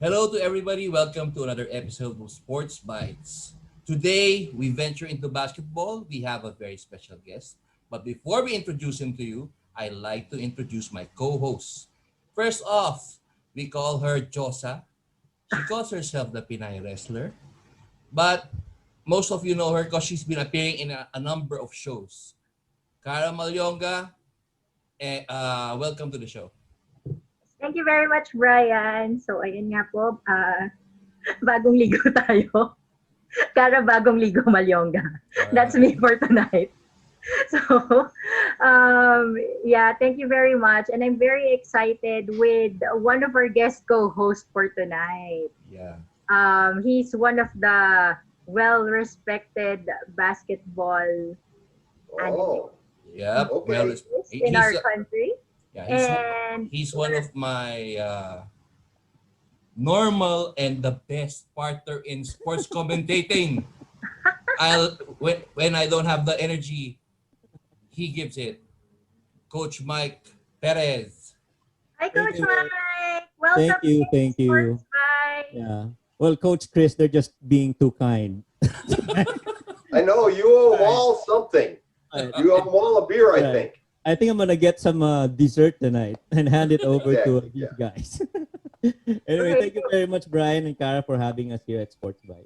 Hello to everybody. Welcome to another episode of Sports Bytes. Today, we venture into basketball. We have a very special guest. But before we introduce him to you, I like to introduce my co-host. First off, we call her Josa. She calls herself the Pinay wrestler. But most of you know her because she's been appearing in a number of shows. Kara Mallonga, welcome to the show. Thank you very much, Brian. So, ayun nga po, bagong ligo tayo. Kara bagong ligo Malyonga. That's Alright. me for tonight. So, yeah, thank you very much. And I'm very excited with one of our guest co-hosts for tonight. Yeah. He's one of the well-respected basketball Oh, Yep. Well, okay. in he's our country. yeah, And he's one of my normal and the best partner in sports commentating. When I don't have the energy, he gives it. Coach Mike Perez. hi, Thank Coach you. Mike. Welcome Thank you. to Thank Sports you. Bite. Yeah. Well, Coach Chris, they're just being too kind. I know you owe them all something. Right. You owe them all a beer, I Right. think. I think I'm gonna get some dessert tonight and hand it over to Exactly, these yeah. guys. Anyway, Okay. thank you very much, Brian and Kara, for having us here at Sports Bite.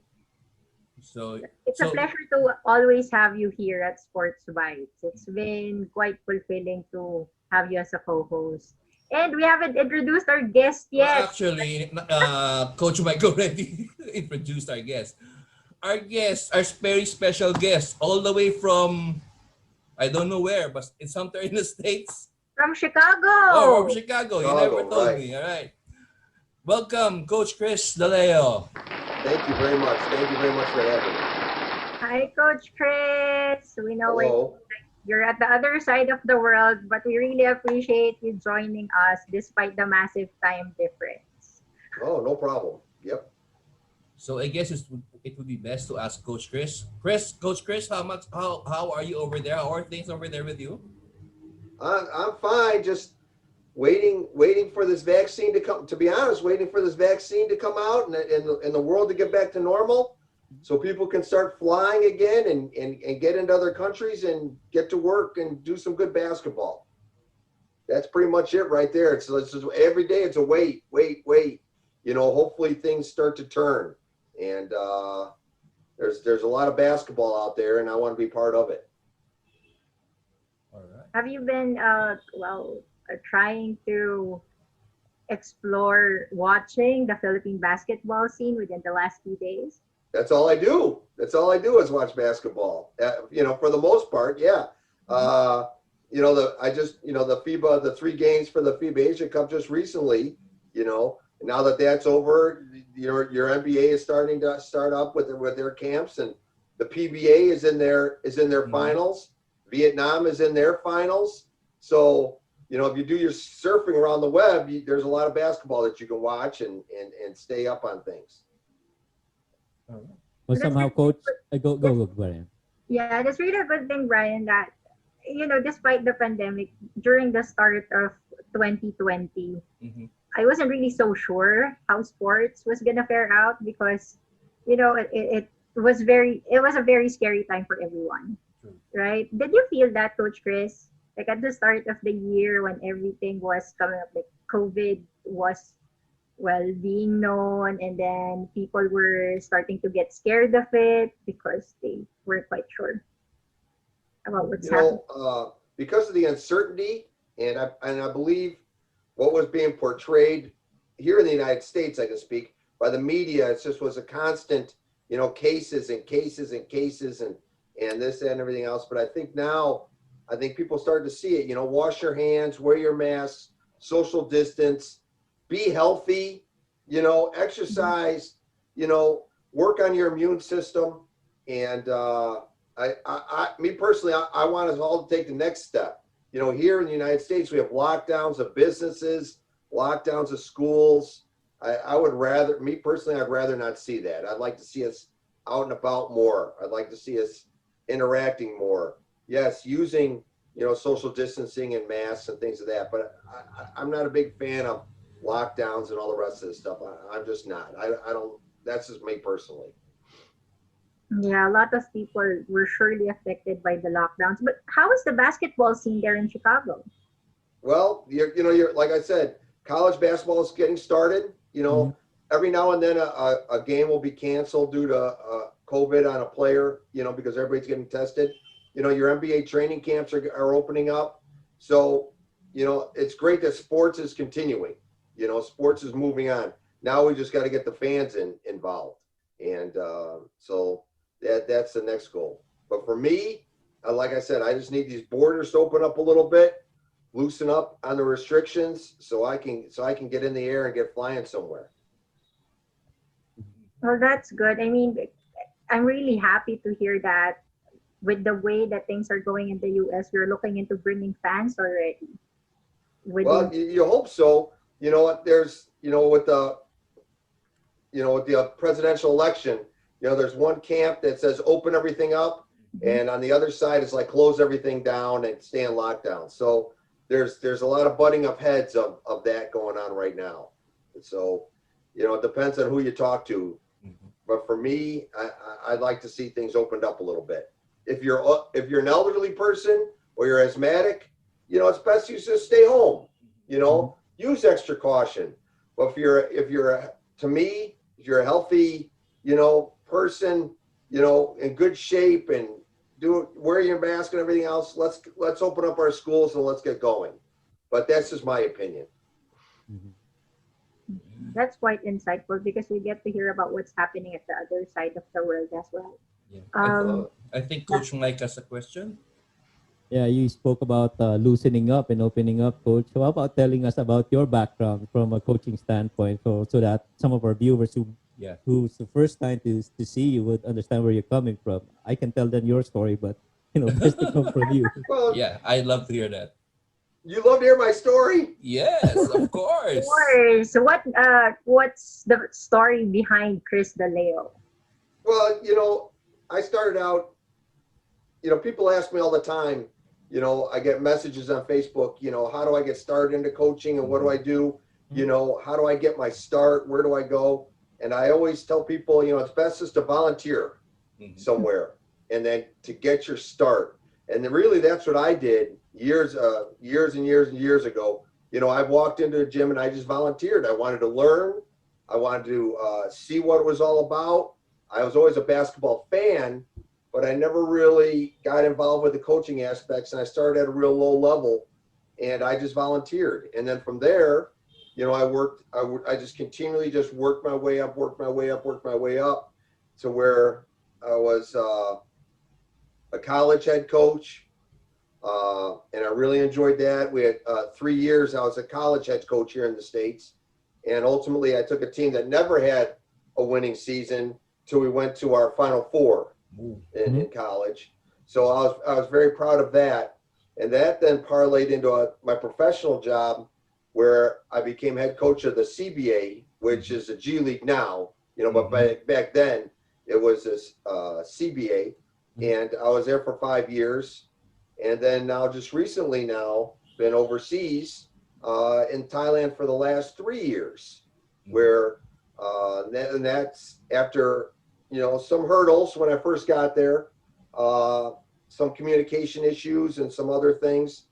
So It's a pleasure to always have you here at Sports Bites. It's been quite fulfilling to have you as a co-host. And we haven't introduced our guest yet. actually, Coach Mike already introduced our guest. Our guest, our very special guest, all the way from I don't know where, but it's somewhere in the States. From Chicago. Oh, from Chicago. You never Chicago, told right. me. All right. Welcome, Coach Chris Daleo. Thank you very much. Thank you very much for having me. Hi, Coach Chris. We know Hello. you're at the other side of the world, but we really appreciate you joining us despite the massive time difference. Oh, no problem. Yep. So I guess it would be best to ask Coach Chris. Coach Chris, how are you over there? How are things over there with you? I'm fine. Just waiting for this vaccine to come. To be honest, waiting for this vaccine to come out and the world to get back to normal, so people can start flying again and get into other countries and get to work and do some good basketball. That's pretty much it right there. It's just, every day it's a wait. Hopefully things start to turn. And there's a lot of basketball out there, and I want to be part of it. All right. Have you been trying to explore watching the Philippine basketball scene within the last few days? That's all I do. That's all I do is watch basketball. For the most part, yeah. The FIBA, the 3 games for the FIBA Asia Cup just recently. Now that that's over, your NBA is starting to start up with their camps, and the PBA is in their finals. Vietnam is in their finals. So if you do your surfing around the web, there's a lot of basketball that you can watch and stay up on things. All right. Well, That's somehow, really- Coach, go, Brian. Yeah, that's really a good thing, Brian, that, despite the pandemic, during the start of 2020, Mm-hmm. I wasn't really so sure how sports was gonna fare out because, it was a very scary time for everyone, True. right? Did you feel that, Coach Chris? Like at the start of the year when everything was coming up, like COVID was being known, and then people were starting to get scared of it because they weren't quite sure about what's happening. Because of the uncertainty, and I believe what was being portrayed here in the United States, I can speak, by the media, it just was a constant, cases and cases and cases and this and everything else. But I think now, people started to see it, wash your hands, wear your masks, social distance, be healthy, exercise, work on your immune system. And me personally, I want us all to take the next step. Here in the United States, we have lockdowns of businesses, lockdowns of schools. Me personally, I'd rather not see that. I'd like to see us out and about more. I'd like to see us interacting more. Yes, using, social distancing and masks and things of that. But I'm not a big fan of lockdowns and all the rest of this stuff. I'm just not. I don't. That's just me personally. Yeah, a lot of people were surely affected by the lockdowns. But how is the basketball scene there in Chicago? Well, you're like I said, college basketball is getting started. Mhm. Every now and then a game will be canceled due to COVID on a player. Because everybody's getting tested. Your NBA training camps are opening up. So, it's great that sports is continuing. Sports is moving on. Now we just got to get the fans involved, and so that's the next goal. But for me, like I said, I just need these borders to open up a little bit, loosen up on the restrictions, so I can get in the air and get flying somewhere. Well, that's good. I mean, I'm really happy to hear that with the way that things are going in the US, you're looking into bringing fans already Well, within. you hope so. There's with the presidential election, there's one camp that says open everything up, Mhm. and on the other side is like close everything down and stay in lockdown. So there's a lot of butting of heads of that going on right now. And so, it depends on who you talk to. Mhm. But for me, I'd like to see things opened up a little bit. If you're an elderly person or you're asthmatic, it's best you just stay home. Mhm. Use extra caution. But to me, if you're a healthy, person, in good shape and wear your mask and everything else, let's open up our schools and let's get going. But that's just my opinion. Mhm. That's quite insightful because we get to hear about what's happening at the other side of the world as well. Yeah. Um, I think yeah. Coach Mike has a question. Yeah, you spoke about loosening up and opening up, Coach. So how about telling us about your background from a coaching standpoint, so that some of our viewers Yeah. who's the first time to see you would understand where you're coming from. I can tell them your story, but best to come from you. Well, Yeah, I'd love to hear that. you love to hear my story? Yes, of Of course. course. What's the story behind Chris Daleo? Well, I started out, people ask me all the time, I get messages on Facebook, how do I get started into coaching and what do I do? How do I get my start? Where do I go? And I always tell people, it's best just to volunteer Mhm. somewhere and then to get your start. And then really that's what I did years and years ago. I walked into a gym and I just volunteered. I wanted to learn. I wanted to see what it was all about. I was always a basketball fan, but I never really got involved with the coaching aspects. And I started at a real low level and I just volunteered. And then from there, I just continually just worked my way up to where I was a college head coach. And I really enjoyed that. We had 3 years. I was a college head coach here in the States. And ultimately, I took a team that never had a winning season till we went to our Final Four Ooh. in college. So I was very proud of that. And that then parlayed into my professional job where I became head coach of the CBA, which is a G League now, but back then it was this CBA. And I was there for 5 years. And then now just recently now been overseas in Thailand for the last 3 years, where and that's after some hurdles when I first got there, some communication issues and some other things.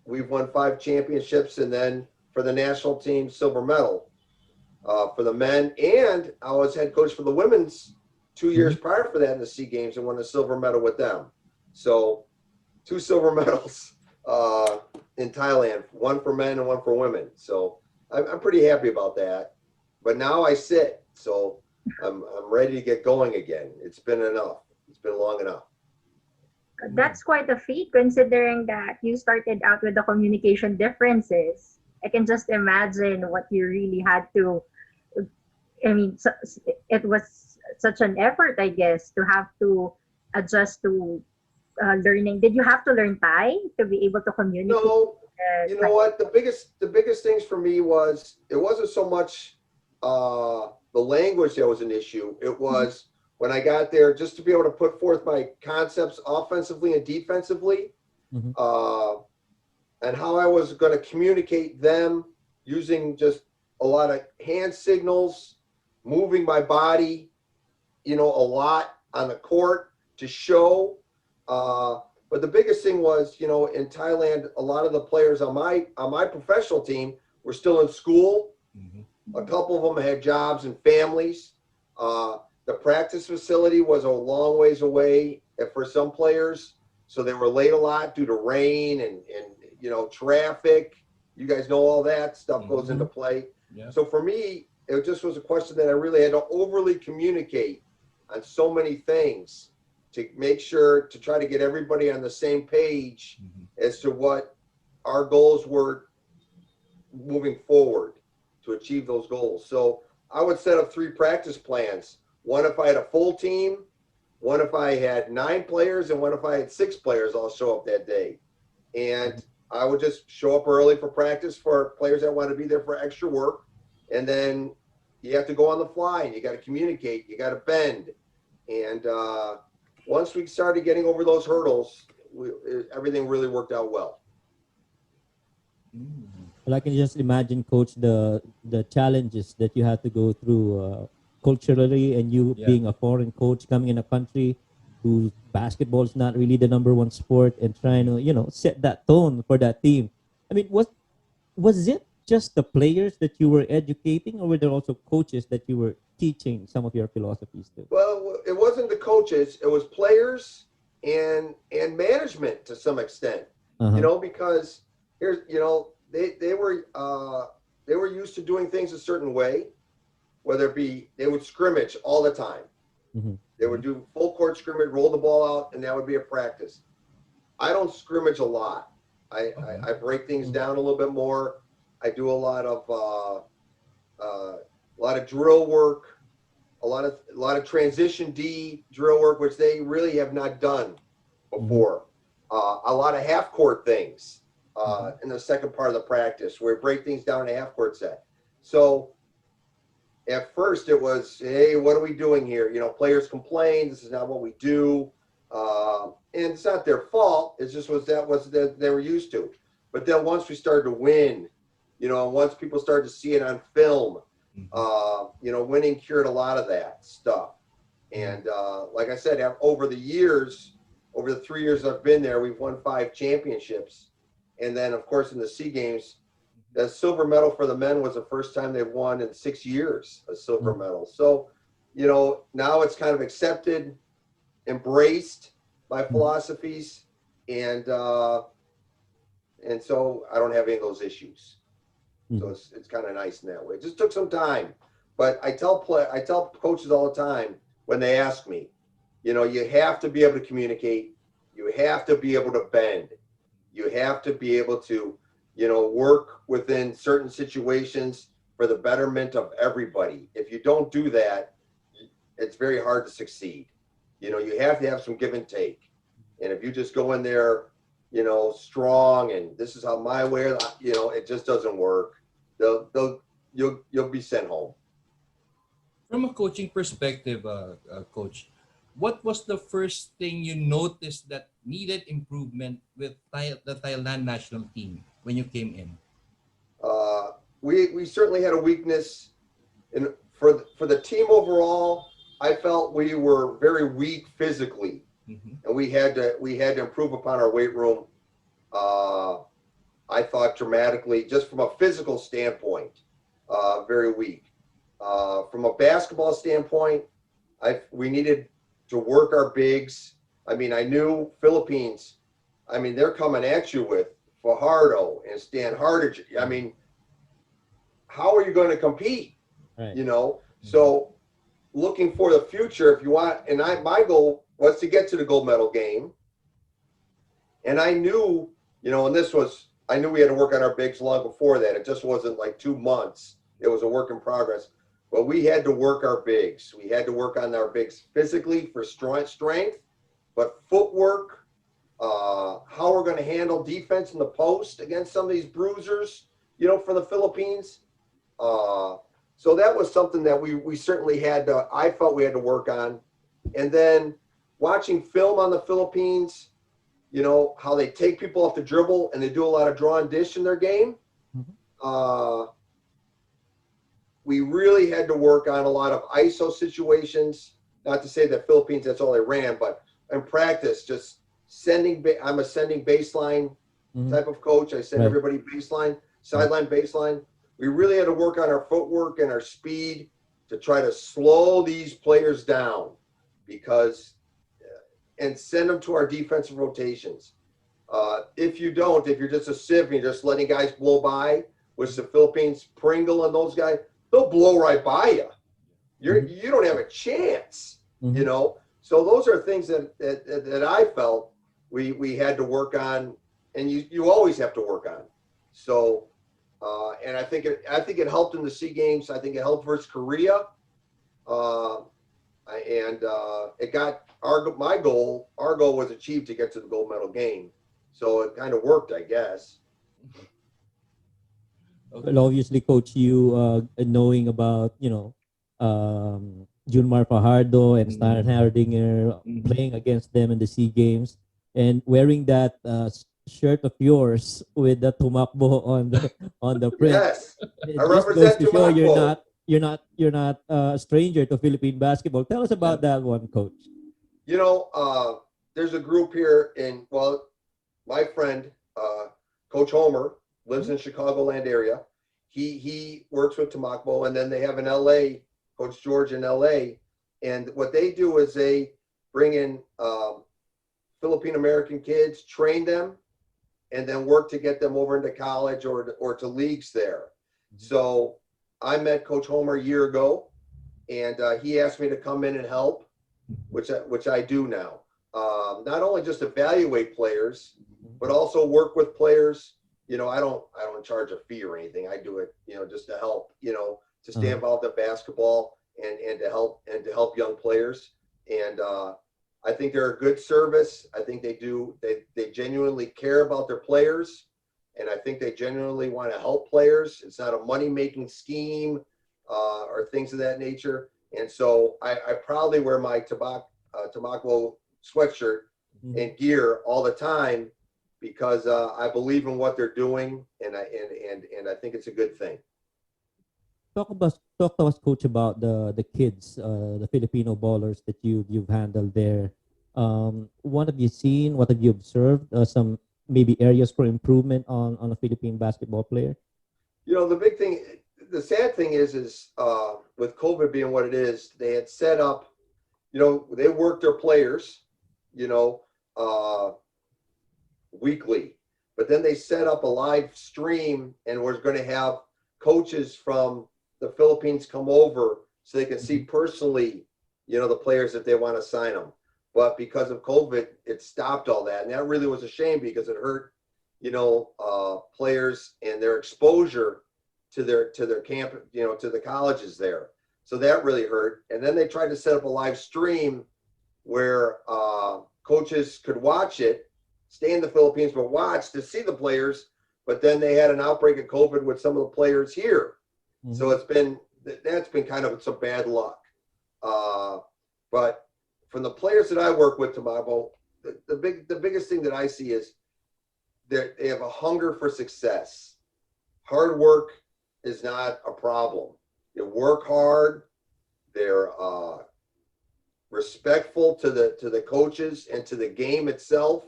We've won 5 championships, and then for the national team, silver medal for the men. And I was head coach for the women's 2 years prior for that in the SEA Games and won a silver medal with them. So 2 silver medals in Thailand, one for men and one for women. So I'm pretty happy about that. But now I sit, so I'm ready to get going again. It's been enough. It's been long enough. That's quite a feat considering that you started out with the communication differences. I can just imagine what you really had to. I mean, it was such an effort, I guess, to have to adjust to learning. Did you have to learn Thai to be able to communicate? No, you know what? The biggest things for me was it wasn't so much the language that was an issue. It was when I got there just to be able to put forth my concepts offensively and defensively, Mhm. and how I was going to communicate them using just a lot of hand signals, moving my body, a lot on the court to show. But the biggest thing was, in Thailand, a lot of the players on my professional team were still in school. A couple of them had jobs and families. The practice facility was a long ways away for some players, so they were late a lot due to rain and traffic. You guys know all that stuff goes into play. Yeah. So for me, it just was a question that I really had to overly communicate on so many things to make sure to try to get everybody on the same page as to what our goals were moving forward to achieve those goals. So I would set up 3 practice plans. One if I had a full team, one if I had 9 players, and one if I had 6 players, I'll show up that day. And I would just show up early for practice for players that want to be there for extra work. And then you have to go on the fly and you got to communicate, you got to bend. And once we started getting over those hurdles, everything really worked out well. Well, I can just imagine, Coach, the challenges that you had to go through culturally, and you being a foreign coach coming in a country whose basketball is not really the number one sport, and trying to set that tone for that team. I mean, was it just the players that you were educating, or were there also coaches that you were teaching some of your philosophies to? Well, it wasn't the coaches; it was players and management to some extent. Because here's they were used to doing things a certain way, whether it be they would scrimmage all the time. They would do full court scrimmage, roll the ball out, and that would be a practice. I don't scrimmage a lot. I break things down a little bit more. I do a lot of drill work, a lot of transition D drill work, which they really have not done before. A lot of half court things in the second part of the practice, where we break things down in a half court set. So at first it was, hey, what are we doing here? Players complain, this is not what we do. And it's not their fault. It's just what they were used to. But then once we started to win, once people started to see it on film, winning cured a lot of that stuff. And like I said, over the 3 years I've been there, we've won 5 championships. And then, of course, in the SEA Games, the silver medal for the men was the first time they've won in 6 years, a silver medal. So, now it's kind of accepted, embraced by philosophies, and so I don't have any of those issues. So it's kind of nice in that way. It just took some time, but I tell coaches all the time when they ask me, you have to be able to communicate, you have to be able to bend, you have to be able to work within certain situations for the betterment of everybody. If you don't do that, it's very hard to succeed. You have to have some give and take. And if you just go in there, strong and this is how my way, it just doesn't work. You'll be sent home. From a coaching perspective, Coach, what was the first thing you noticed that needed improvement with the Thailand national team when you came in? We certainly had a weakness for the team overall. I felt we were very weak physically, and we had to improve upon our weight room. I thought dramatically, just from a physical standpoint, very weak. From a basketball standpoint, we needed to work our bigs. I mean, I knew Philippines. I mean, they're coming at you with Fajardo and Stan Hardage. I mean, how are you going to compete? Right. So looking for the future, if you want, and my goal was to get to the gold medal game. And I knew, I knew we had to work on our bigs long before that. It just wasn't like 2 months. It was a work in progress. But we had to work our bigs. We had to work on our bigs physically for strength, but footwork, how we're going to handle defense in the post against some of these bruisers, for the Philippines. So that was something that we certainly I felt we had to work on. And then watching film on the Philippines, how they take people off the dribble and they do a lot of draw and dish in their game. we really had to work on a lot of ISO situations. Not to say that Philippines, that's all they ran, but in practice, just I'm a sending baseline type of coach. I send Right. everybody baseline, sideline baseline. We really had to work on our footwork and our speed to try to slow these players down because, and send them to our defensive rotations. If you're just a sieve and you're just letting guys blow by, which the Philippines, Pringle and those guys, they'll blow right by you. You don't have a chance, you know. So those are things that I felt we had to work on, and you always have to work on. So, and I think it helped in the SEA Games. I think it helped versus Korea, and it got my goal. Our goal was achieved to get to the gold medal game. So it kind of worked, I guess. Well, obviously, Coach, you knowing about Junmar Fajardo and Stan Hardinger, playing against them in the SEA Games, and wearing that shirt of yours with the tumakbo on the print. Yes, It I just goes represent to show Tumakbo. you're not a stranger to Philippine basketball. Tell us about that one, Coach. You know, there's a group here my friend, Coach Homer, lives in Chicagoland area. He works with Tumakbo, and then they have in LA, Coach George in LA. And what they do is they bring in Philippine American kids, train them, and then work to get them over into college or to leagues there. So I met Coach Homer a year ago, and he asked me to come in and help, which I do now. Not only just evaluate players, but also work with players. You know, I don't charge a fee or anything. I do it, just to help, to stay involved in basketball and to help young players. And I think they're a good service. I think they genuinely care about their players. And I think they genuinely want to help players. It's not a money-making scheme or things of that nature. And so I proudly wear my Tumakbo sweatshirt and gear all the time because I believe in what they're doing, and I think it's a good thing. Talk to us, Coach, about the kids, the Filipino ballers that you've handled there. What have you seen? What have you observed? Some maybe areas for improvement on a Philippine basketball player. The sad thing is with COVID being what it is, they had set up, they worked their players, weekly, but then they set up a live stream and was going to have coaches from the Philippines come over so they can see personally, the players if they want to sign them. But because of COVID, it stopped all that. And that really was a shame because it hurt, players and their exposure to their camp, to the colleges there. So that really hurt. And then they tried to set up a live stream where coaches could watch it, stay in the Philippines, but watch to see the players. But then they had an outbreak of COVID with some of the players here. So that's been kind of some bad luck. But from the players that I work with, Tumakbo, the biggest thing that I see is they have a hunger for success. Hard work is not a problem. They work hard. They're respectful to the coaches and to the game itself.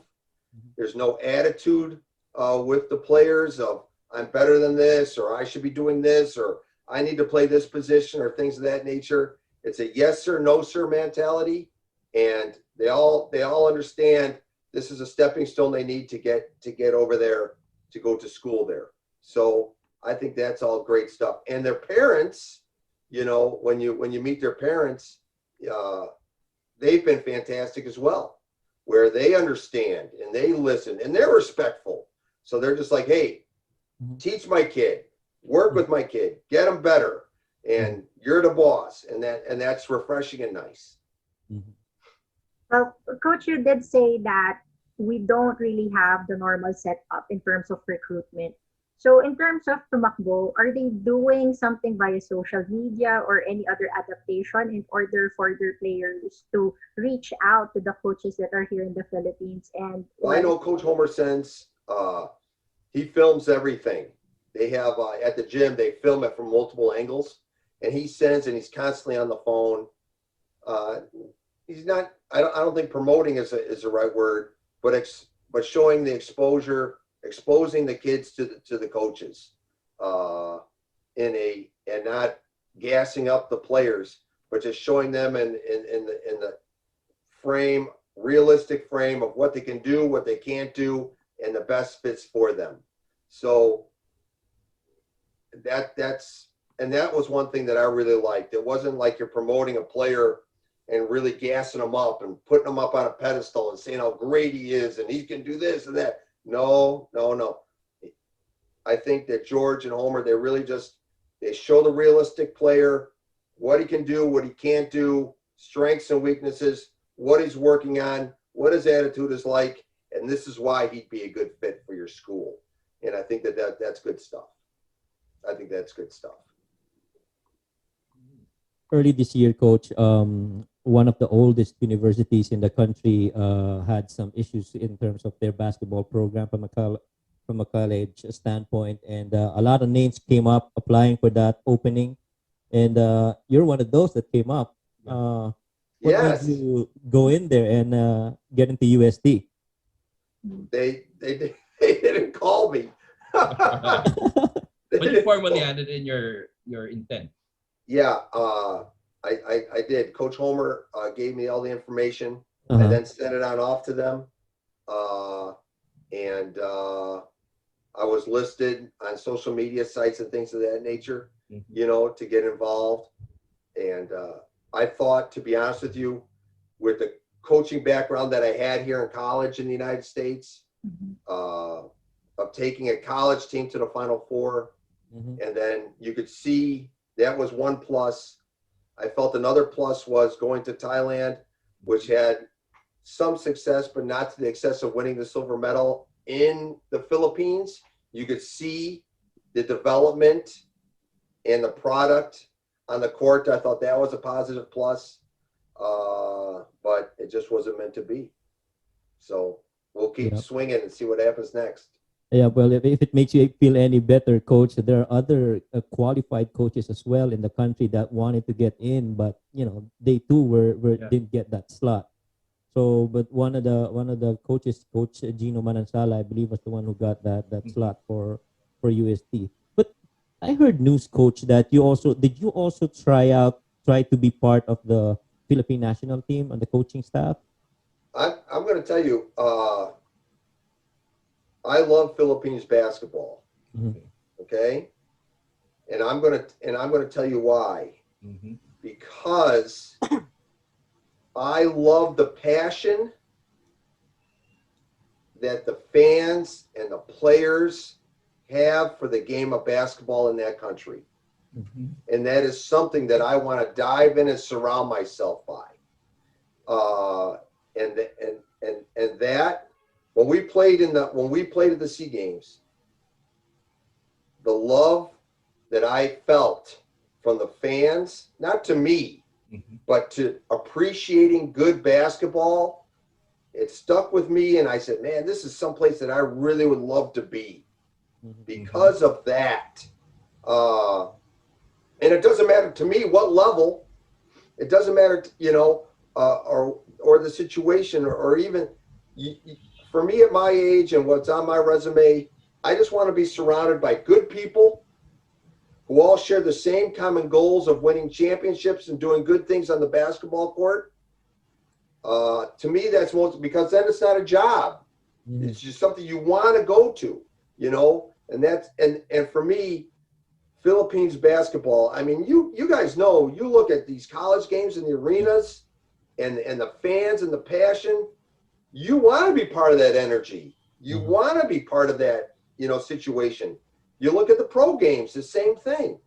There's no attitude with the players of I'm better than this, or I should be doing this, or I need to play this position, or things of that nature. It's a yes sir, no sir mentality, and they all understand this is a stepping stone they need to get over there to go to school there. So I think that's all great stuff. And their parents, when you meet their parents, they've been fantastic as well, where they understand and they listen and they're respectful. So they're just like, hey, teach my kid, work with my kid, get him better, and you're the boss, and that's refreshing and nice. Well, Coach, you did say that we don't really have the normal setup in terms of recruitment. So in terms of Tumakbo, are they doing something via social media or any other adaptation in order for their players to reach out to the coaches that are here in the Philippines? And Well, I know Coach Homer sends, he films everything. they have at the gym, they film it from multiple angles, and he sends, and he's constantly on the phone. He's not. I don't think promoting is the right word, but showing the exposure, exposing the kids to the coaches, and not gassing up the players, but just showing them in the frame, realistic frame of what they can do, what they can't do, and the best fits for them. So that was one thing that I really liked. It wasn't like you're promoting a player and really gassing them up and putting them up on a pedestal and saying how great he is and he can do this and that. No. I think that George and Homer, they show the realistic player, what he can do, what he can't do, strengths and weaknesses, what he's working on, what his attitude is like, and this is why he'd be a good fit for your school. And I think that's good stuff. I think that's good stuff. Early this year, Coach, one of the oldest universities in the country had some issues in terms of their basketball program from a college standpoint, and a lot of names came up applying for that opening, and you're one of those that came up. What Yes. made you go in there and get into UST? They didn't call me. But you formally handed in your intent. Yeah, I did. Coach Homer gave me all the information. I then sent it on off to them, and I was listed on social media sites and things of that nature, to get involved. And I thought, to be honest with you, with the coaching background that I had here in college in the United States, of taking a college team to the Final Four, and then you could see that was one plus. I felt another plus was going to Thailand, which had some success, but not to the excess of winning the silver medal in the Philippines. You could see the development and the product on the court. I thought that was a positive plus, but it just wasn't meant to be. So we'll keep swinging and see what happens next. Yeah, well, if it makes you feel any better, Coach, there are other qualified coaches as well in the country that wanted to get in, but they too didn't get that slot. So, but one of the coaches, Coach Gino Manansala, I believe, was the one who got that slot for UST. But I heard news, Coach, that you also try to be part of the Philippine national team and the coaching staff? I'm going to tell you, I love Philippines basketball. Okay, and I'm going to tell you why. Because I love the passion that the fans and the players have for the game of basketball in that country. And that is something that I want to dive in and surround myself by. And that when we played at the SEA Games, the love that I felt from the fans, not to me, but to appreciating good basketball, it stuck with me. And I said, man, this is someplace that I really would love to be because of that. And it doesn't matter to me what level. It doesn't matter, or the situation, or even for me at my age and what's on my resume. I just want to be surrounded by good people who all share the same common goals of winning championships and doing good things on the basketball court. To me, that's most, because then it's not a job. It's just something you want to go to, and that's, and for me, Philippines basketball. I mean, you guys know, you look at these college games in the arenas and the fans and the passion, you want to be part of that energy. You want to be part of that, situation. You look at the pro games, the same thing,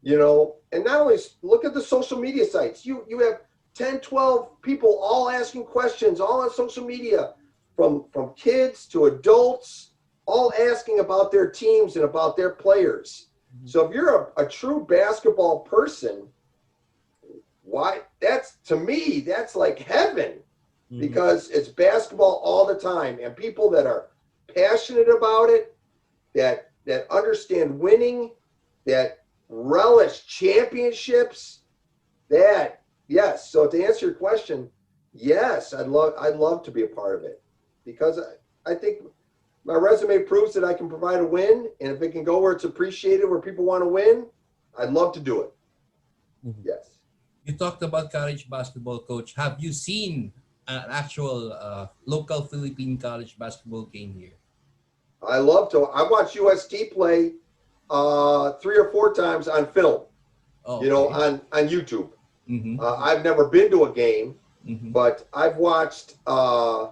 and not only look at the social media sites. You have 10, 12 people all asking questions, all on social media, from kids to adults, all asking about their teams and about their players. So if you're a true basketball person, to me, that's like heaven, because it's basketball all the time, and people that are passionate about it, that that understand winning, that relish championships. That, yes. So to answer your question, yes, I'd love to be a part of it, because I think my resume proves that I can provide a win, and if it can go where it's appreciated, where people want to win, I'd love to do it. Yes. You talked about college basketball, coach. Have you seen an actual local Philippine college basketball game here? I love to. I watched UST play 3 or 4 times on film, Oh, you know, okay. on YouTube. Mm-hmm. I've never been to a game, Mm-hmm. but I've watched the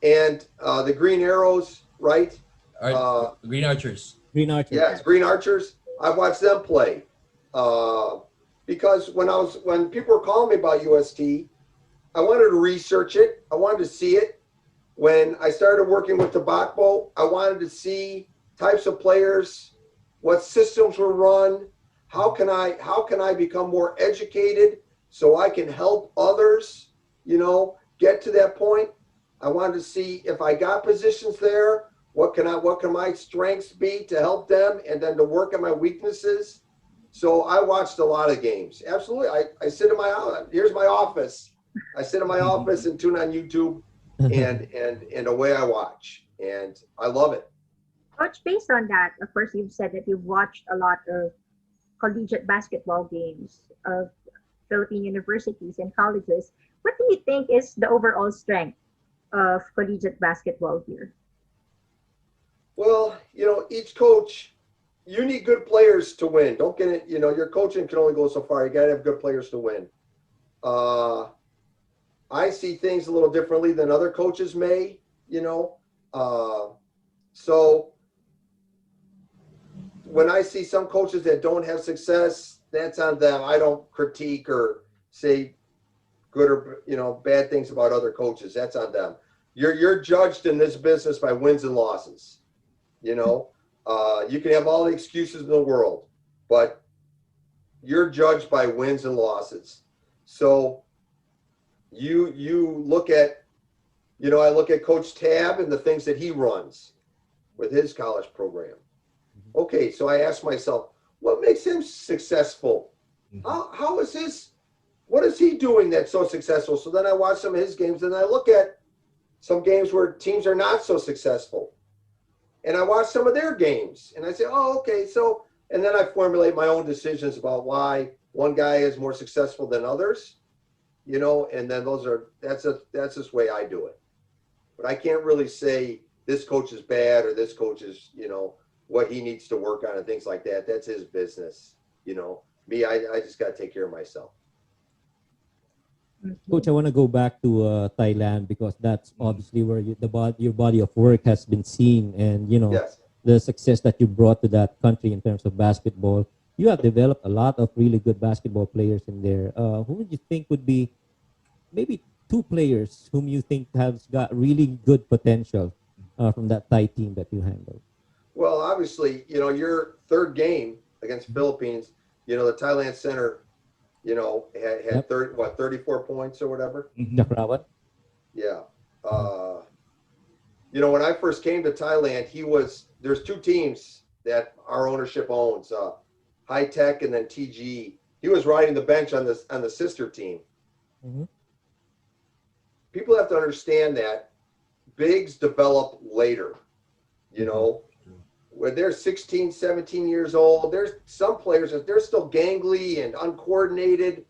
Green Arrows, right? Green Archers. Green Archer. Yes, Green Archers. I've watched them play because when people were calling me about UST, I wanted to research it. I wanted to see it. When I started working with Tobacco, I wanted to see types of players, what systems were run, how can I become more educated so I can help others, you know, get to that point. I wanted to see if I got positions there, what can my strengths be to help them, and then to work on my weaknesses. So I watched a lot of games. Absolutely. I sit in my house. Here's my office. I sit in my office and tune on YouTube, and away I watch, and I love it. Coach, based on that, of course, you've said that you've watched a lot of collegiate basketball games of Philippine universities and colleges. What do you think is the overall strength of collegiate basketball here? Well, you know, each coach, you need good players to win. Don't get it. You know, your coaching can only go so far. You got to have good players to win. I see things a little differently than other coaches may, you know. So when I see some coaches that don't have success, that's on them. I don't critique or say good or, you know, bad things about other coaches. That's on them. You're judged in this business by wins and losses. You know, you can have all the excuses in the world, but you're judged by wins and losses. So you look at, you know, I look at Coach Tab and the things that he runs with his college program. Okay, so I ask myself, what makes him successful? How is his, what is he doing that's so successful? So then I watch some of his games, and I look at some games where teams are not so successful, and I watch some of their games, and I say, oh, okay. So, and then I formulate my own decisions about why one guy is more successful than others, you know, and then that's just the way I do it. But I can't really say this coach is bad or this coach is, you know, what he needs to work on and things like that. That's his business, you know. Me, I just got to take care of myself. Coach, I want to go back to Thailand, because that's obviously where your body of work has been seen, and you know, Yes. the success that you brought to that country in terms of basketball. You have developed a lot of really good basketball players in there. Who would you think would be maybe 2 players whom you think has got really good potential from that Thai team that you handled? Well, obviously, you know, your third game against Philippines, you know, the Thailand center, you know, had 34 points or whatever. Jakrawan? Yeah. You know, when I first came to Thailand, there's 2 teams that our ownership owns, High Tech and then TG. He was riding the bench on the sister team. Mm-hmm. People have to understand that bigs develop later, you know. When they're 16, 17 years old, there's some players that they're still gangly and uncoordinated,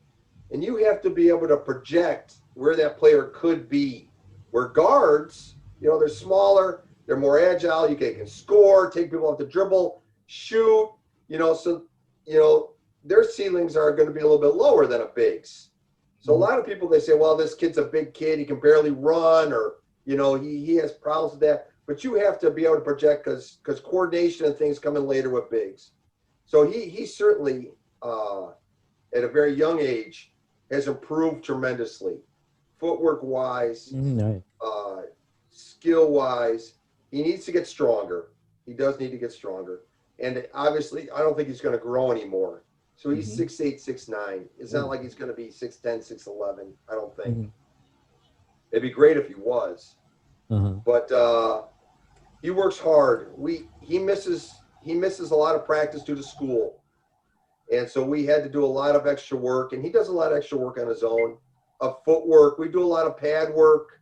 and you have to be able to project where that player could be. Where guards, you know, they're smaller, they're more agile, you can score, take people off the dribble, shoot, you know, so, you know, their ceilings are going to be a little bit lower than a big's. So a lot of people, they say, well, this kid's a big kid, he can barely run, or, you know, he has problems with that. But you have to be able to project because coordination and things come in later with bigs. So he certainly, at a very young age, has improved tremendously. Footwork wise, Right. skill wise, he needs to get stronger. He does need to get stronger. And obviously, I don't think he's going to grow anymore. So he's 6'8", 6'9". It's not like he's going to be 6'10", 6'11". I don't think. It'd be great if he was. Uh-huh. But he works hard. He misses a lot of practice due to school, and so we had to do a lot of extra work. And he does a lot of extra work on his own, of footwork. We do a lot of pad work.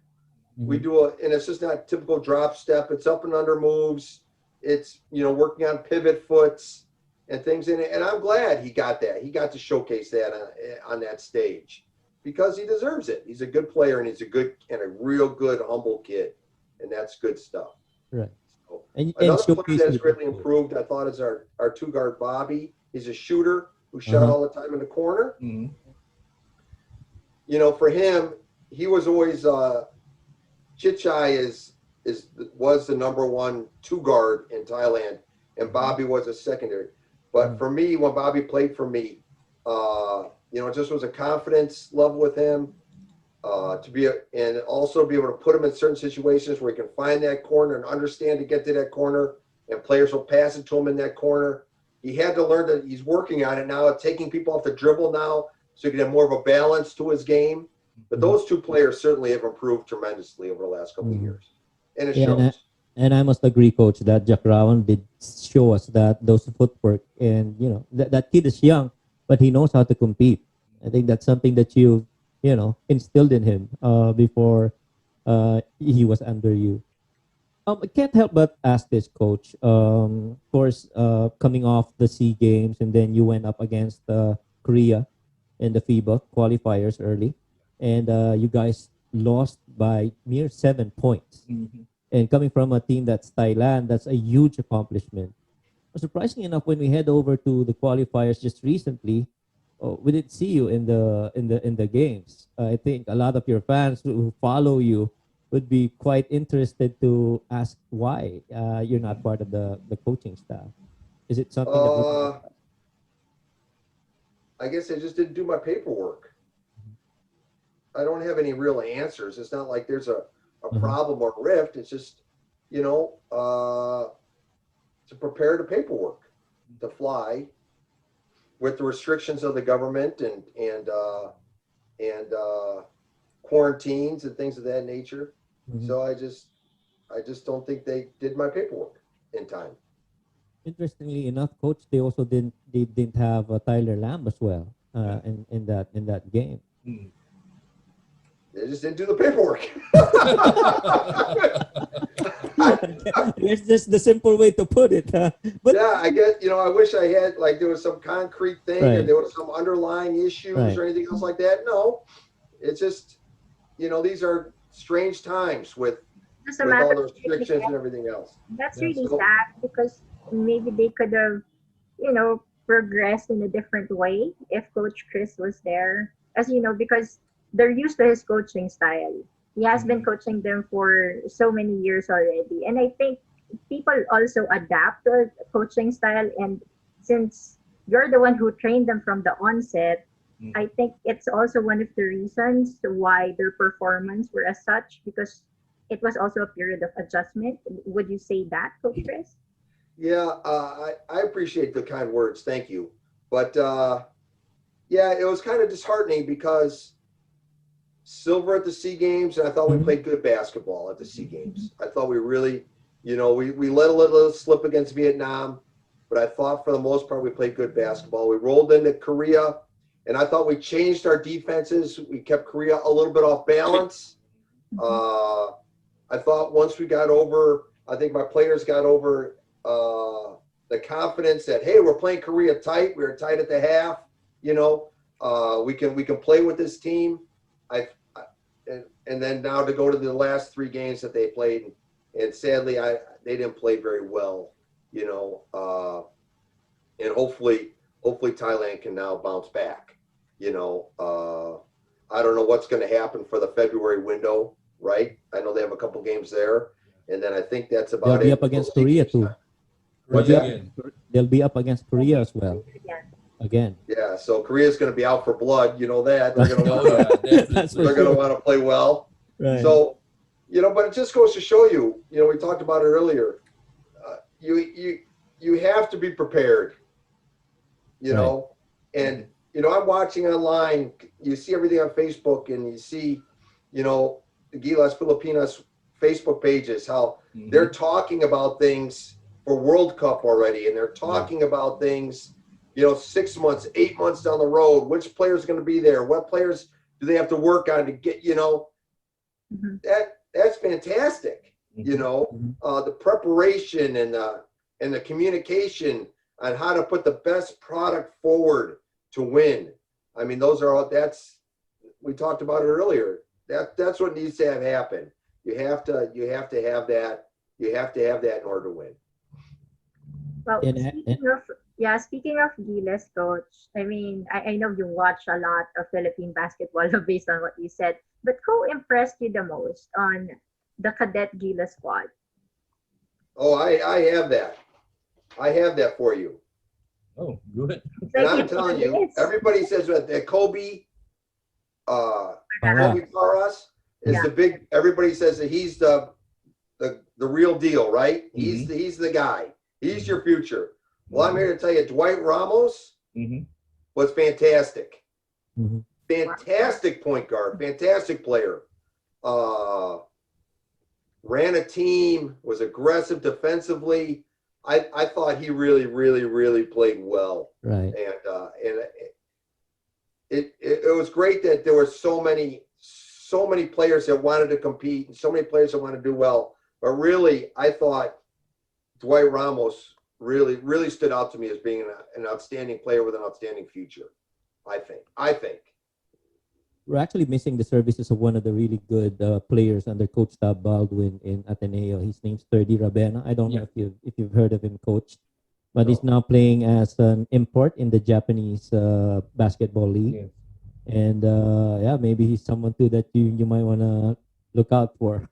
We Mhm. and it's just not typical drop step. It's up and under moves. It's working on pivot foots and things in it. And I'm glad he got that. He got to showcase that on that stage because he deserves it. He's a good player and he's a real good humble kid, and that's good stuff. Right. So, And another player showcase that's with greatly improved, I thought, is our two guard Bobby. He's a shooter who shot Uh-huh. all the time in the corner. Mhm. For him, he was always Chichai was the number one two guard in Thailand, and Bobby was a secondary. But for me, when Bobby played for me, it just was a confidence level with him and also be able to put him in certain situations where he can find that corner and understand to get to that corner, and players will pass it to him in that corner. He had to learn that he's working on it now, taking people off the dribble now, so he can have more of a balance to his game. But those two players certainly have improved tremendously over the last couple of years, and it Yeah, shows. and I must agree, Coach, that Jack Rowan did show us that those footwork, and that kid is young, but he knows how to compete. I think that's something that you instilled in him before he was under you. I can't help but ask this, Coach. Of course, coming off the Sea Games, and then you went up against Korea in the FIBA qualifiers early, and you guys lost by mere 7 points. Mhm. And coming from a team that's Thailand, that's a huge accomplishment. Surprisingly enough, when we head over to the qualifiers just recently, we didn't see you in the games. I think a lot of your fans who follow you would be quite interested to ask why you're not part of the coaching staff. Is it something that we can Uh, discuss? I guess I just didn't do my paperwork. I don't have any real answers. It's not like there's a Uh-huh. problem or rift. It's just, to prepare the paperwork to fly with the restrictions of the government and quarantines and things of that nature. Mhm. So I just don't think they did my paperwork in time. Interestingly enough, Coach, they didn't have Tyler Lamb as well Yeah. in that game. Mhm. They just didn't do the paperwork. There's just the simple way to put it. But Yeah, I guess, I wish I had, like, there was some concrete thing or right, there was some underlying issues right. or anything else like that. No, it's just, these are strange times with Just a all matter the of restrictions and everything else. that's Yeah. really So, sad because maybe they could have, progressed in a different way if Coach Chris was there. As you know, because they're used to his coaching style. He has been Mhm. coaching them for so many years already. And I think people also adapt to a coaching style. And since you're the one who trained them from the onset, I Mhm. think it's also one of the reasons why their performance were as such because it was also a period of adjustment. Would you say that, Coach Chris? yeah, I appreciate the kind words. Thank you. But yeah, it was kind of disheartening because silver at the Sea Games, and I thought we Mhm. played good basketball at the Sea Games. I thought we really, we let a little slip against Vietnam, but I thought for the most part we played good basketball. We rolled into Korea, and I thought we changed our defenses. We kept Korea a little bit off balance. Mhm. Uh, I thought once we got over, I think my players got over the confidence that, hey, we're playing Korea tight. We were tight at the half. We can play with this team. I and then now to go to the last three games that they played, and sadly, they didn't play very well. You know, and hopefully Thailand can now bounce back. I don't know what's going to happen for the February window, right? I know they have a couple games there, and then I think that's They'll about be it up until against Sea Korea Games too. time. What's Korea that? again. They'll be up against Korea as well. Yeah. Again. Yeah, so Korea's going to be out for blood. You know that they're going to Oh want yeah, to That's for definitely. they're going to sure. want to play well. Right. So, but it just goes to show you. We talked about it earlier. You have to be prepared. You Right. know, and I'm watching online. You see everything on Facebook, and you see, the Gilas Pilipinas Facebook pages how Mhm. they're talking about things for World Cup already, and they're talking about things, 6 months, 8 months down the road. Which players are going to be there? What players do they have to work on to get? Mhm. That's fantastic. Mhm. The preparation and the communication on how to put the best product forward to win. I mean, those are all. We talked about it earlier. That's what needs to have happen. You have to have that. You have to have that in order to win. Well, And speaking of Gilas, coach, I mean, I know you watch a lot of Philippine basketball based on what you said, but who impressed you the most on the cadet Gilas squad? Oh, I have that. I have that for you. Oh, good. And Like, I'm it's telling on you, this. everybody says that Kobe, Para. Kobe Paras is Yeah. the big. Everybody says that he's the real deal, right? He's Mhm. he's the guy. He's your future. Well, I'm Mhm. here to tell you, Dwight Ramos Mhm. was fantastic. Mhm. Fantastic point guard. Fantastic player. Ran a team. Was aggressive defensively. I thought he really, really, really played well. Right. And it was great that there were so many players that wanted to compete and so many players that wanted to do well. But really, I thought Dwight Ramos really, really stood out to me as being an outstanding player with an outstanding future. I think. We're actually missing the services of one of the really good players under Coach Tab Baldwin in Ateneo. His name's 30 Rabena. I don't know if you've heard of him, Coach, but he's No. now playing as an import in the Japanese basketball league. Yeah. And maybe he's someone too that you might want to look out for.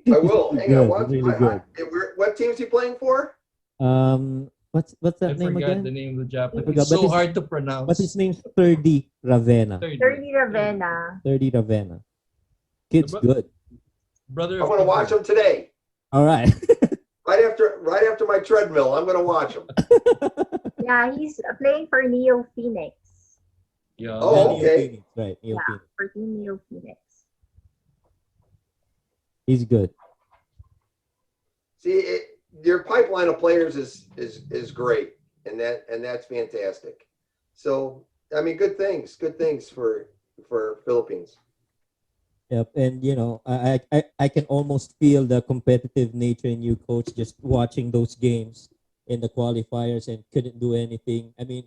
I will. He's Hang on. good. He's really good. What team is he playing for? What's I that name forgot again? the name of the I Japanese. forgot, It's so hard to but pronounce. his name's 30 Ravena. 30 Ravenna. 30 Ravena. Kid's good. Brother I'm of going to watch Peter. him today. All right. Right after my treadmill, I'm going to watch him. Yeah, he's playing for Neo Phoenix. Yeah. Oh, Neo okay. Phoenix, right? Neo Yeah, Phoenix. for Team Neo Phoenix. He's good. See, your pipeline of players is great, and that's fantastic. So, I mean, good things for Philippines. Yep. And I can almost feel the competitive nature in you, coach, just watching those games in the qualifiers and couldn't do anything. I mean,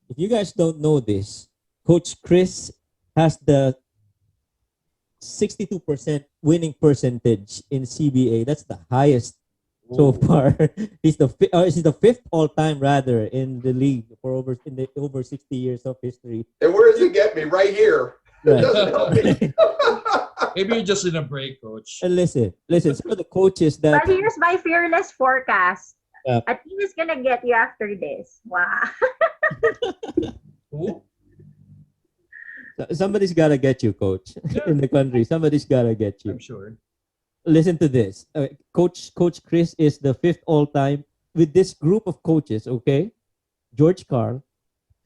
if you guys don't know this, Coach Chris has the 62% winning percentage in CBA. That's the highest so Ooh. far. He's the fifth all time rather in the league for over 60 years of history. And where does it get me? Right here. It Right. doesn't help me. Maybe you're just in a break, coach. And listen. Some of the coaches that But here's my fearless forecast. Yeah. A team is gonna get you after this. Wow. Who? somebody's gotta get you, coach, Yeah. in the country. Somebody's gotta get you. I'm sure. Listen to this. Coach Chris is the fifth all time with this group of coaches. Okay, George Carl,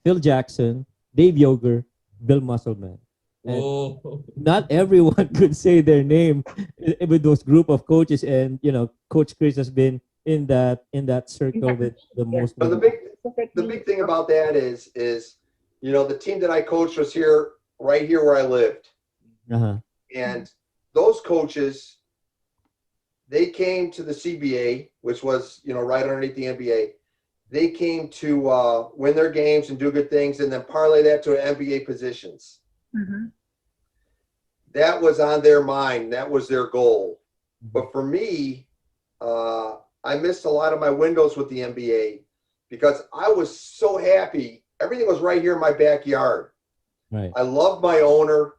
Phil Jackson, Dave Yoger, Bill Musselman. And Oh. not everyone could say their name with those group of coaches, and Coach Chris has been in that circle with the most. But the big thing about that is the team that I coached was right here where I lived, Uh-huh. and those coaches, they came to the CBA, which was right underneath the NBA. They came to win their games and do good things, and then parlay that to NBA positions. Mm-hmm. That was on their mind. That was their goal. But for me, I missed a lot of my windows with the NBA because I was so happy. Everything was right here in my backyard. Right. I loved my owner.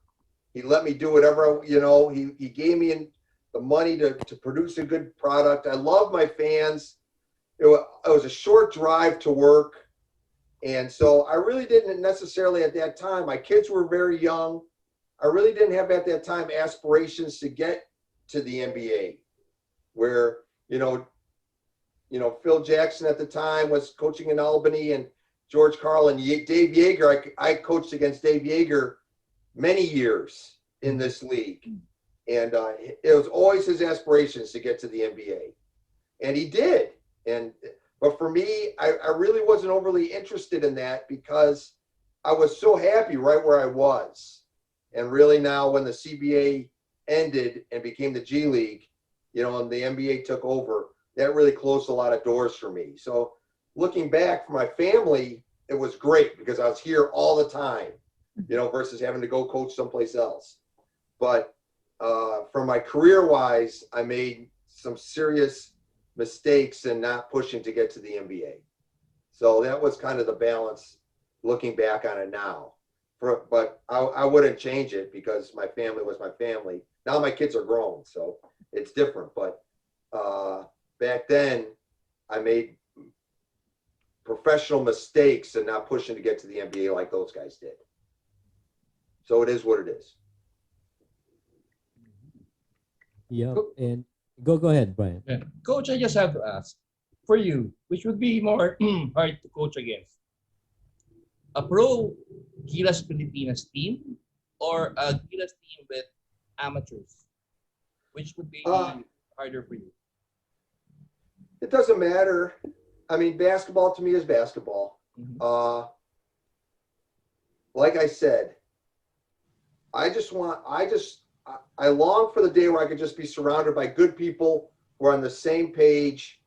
He let me do whatever, he gave me the money to produce a good product. I love my fans. It was a short drive to work. And so I really didn't necessarily at that time, my kids were very young. I really didn't have at that time aspirations to get to the NBA where, Phil Jackson at the time was coaching in Albany and George Carl and Dave Yeager. I coached against Dave Yeager many years in this league. And it was always his aspirations to get to the NBA. And he did. But for me, I really wasn't overly interested in that because I was so happy right where I was. And really now when the CBA ended and became the G League, you know, and the NBA took over, that really closed a lot of doors for me. So looking back for my family, it was great because I was here all the time, you know, versus having to go coach someplace else. But for my career-wise, I made some serious mistakes in not pushing to get to the NBA. So that was kind of the balance looking back on it now. But I wouldn't change it because my family was my family. Now my kids are grown, so it's different. But back then, I made professional mistakes and not pushing to get to the NBA like those guys did. So it is what it is. Yeah, and go ahead, Brian. Yeah. Coach, I just have to ask, for you, which would be more hard to coach against? A pro Gilas Pilipinas team or a Gilas team with amateurs? Which would be harder for you? It doesn't matter. I mean, basketball to me is basketball. Mm-hmm. Like I said, I long for the day where I could just be surrounded by good people who are on the same page,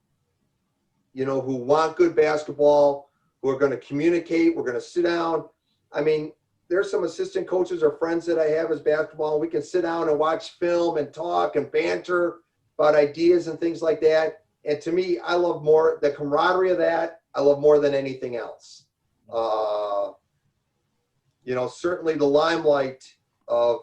you know, who want good basketball, who are going to communicate. We're going to sit down. I mean, there's some assistant coaches or friends that I have as basketball, and we can sit down and watch film and talk and banter about ideas and things like that. And to me, I love more the camaraderie of that. I love more than anything else. You know, certainly the limelight of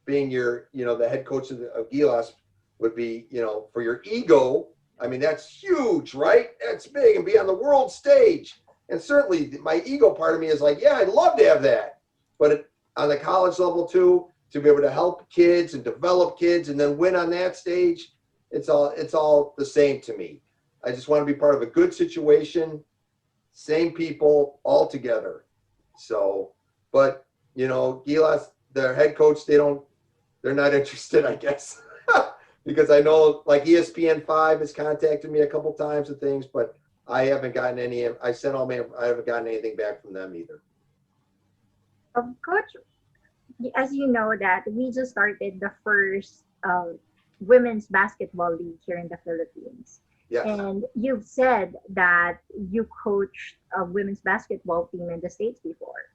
being the head coach of Gilas would be, you know, for your ego. I mean, that's huge, right? That's big, and be on the world stage. And certainly my ego part of me is like, yeah, I'd love to have that. But on the college level too, to be able to help kids and develop kids and then win on that stage, it's all the same to me. I just want to be part of a good situation, same people all together. So, but you know, Gilas, their head coach, they're not interested, I guess, because I know like ESPN5 has contacted me a couple times and things, but I haven't gotten any. I haven't gotten anything back from them either. Coach, as you know that we just started the first women's basketball league here in the Philippines. Yes. And you've said that you coached a women's basketball team in the States before.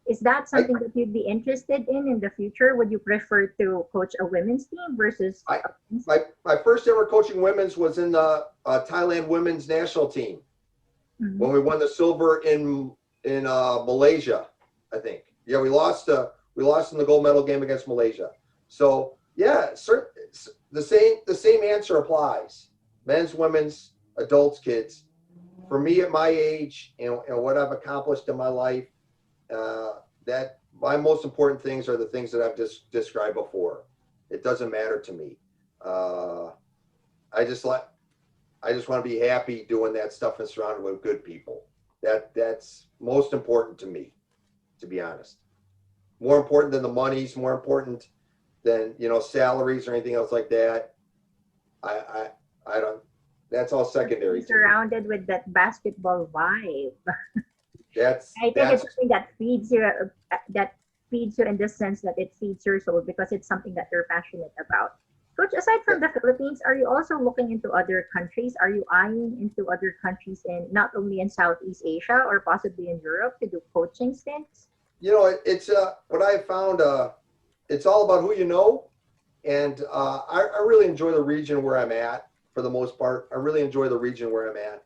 Is that something that you'd be interested in the future? Would you prefer to coach a women's team versus my first ever coaching women's was in the Thailand women's national team when we won the silver in Malaysia, I think. Yeah, we lost in the gold medal game against Malaysia. So yeah, the same answer applies. Men's, women's, adults, kids. For me at my age and what I've accomplished in my life, that my most important things are the things that I've just described before. It doesn't matter to me. I just want to be happy doing that stuff and surrounded with good people. That's most important to me, to be honest. More important than the monies, more important than, you know, salaries or anything else like that. I don't. That's all secondary. Surrounded with that basketball vibe. I think it's something that feeds you in the sense that it feeds your soul because it's something that you're passionate about. Coach, aside from the Philippines, are you also looking into other countries? Are you eyeing into other countries in not only in Southeast Asia or possibly in Europe to do coaching stints? You know, it's what I found. It's all about who you know, and I really enjoy the region where I'm at for the most part. I really enjoy the region where I'm at.